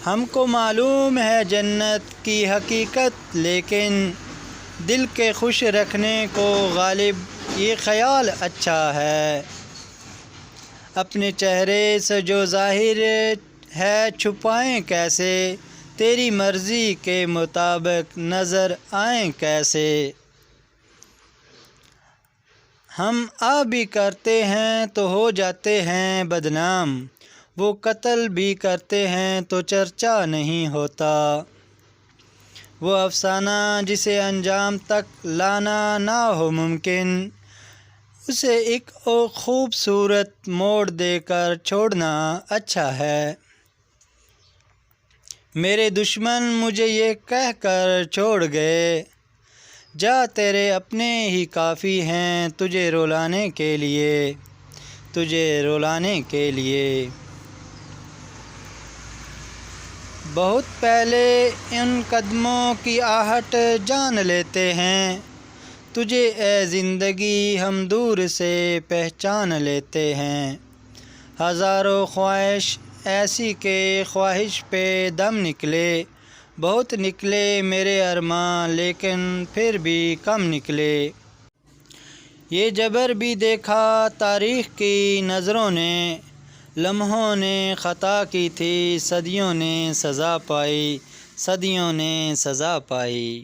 ہم کو معلوم ہے جنت کی حقیقت، لیکن دل کے خوش رکھنے کو غالب یہ خیال اچھا ہے۔ اپنے چہرے سے جو ظاہر ہے چھپائیں کیسے، تیری مرضی کے مطابق نظر آئیں کیسے۔ ہم بھی کرتے ہیں تو ہو جاتے ہیں بدنام، وہ قتل بھی کرتے ہیں تو چرچا نہیں ہوتا۔ وہ افسانہ جسے انجام تک لانا نہ ہو ممکن، اسے ایک خوبصورت موڑ دے کر چھوڑنا اچھا ہے۔ میرے دشمن مجھے یہ کہہ کر چھوڑ گئے، جا تیرے اپنے ہی کافی ہیں تجھے رلانے کے لیے، تجھے رلانے کے لیے۔ بہت پہلے ان قدموں کی آہٹ جان لیتے ہیں، تجھے اے زندگی ہم دور سے پہچان لیتے ہیں۔ ہزاروں خواہش ایسی کہ خواہش پہ دم نکلے، بہت نکلے میرے ارماں لیکن پھر بھی کم نکلے۔ یہ جبر بھی دیکھا تاریخ کی نظروں نے، لمحوں نے خطا کی تھی صدیوں نے سزا پائی، صدیوں نے سزا پائی۔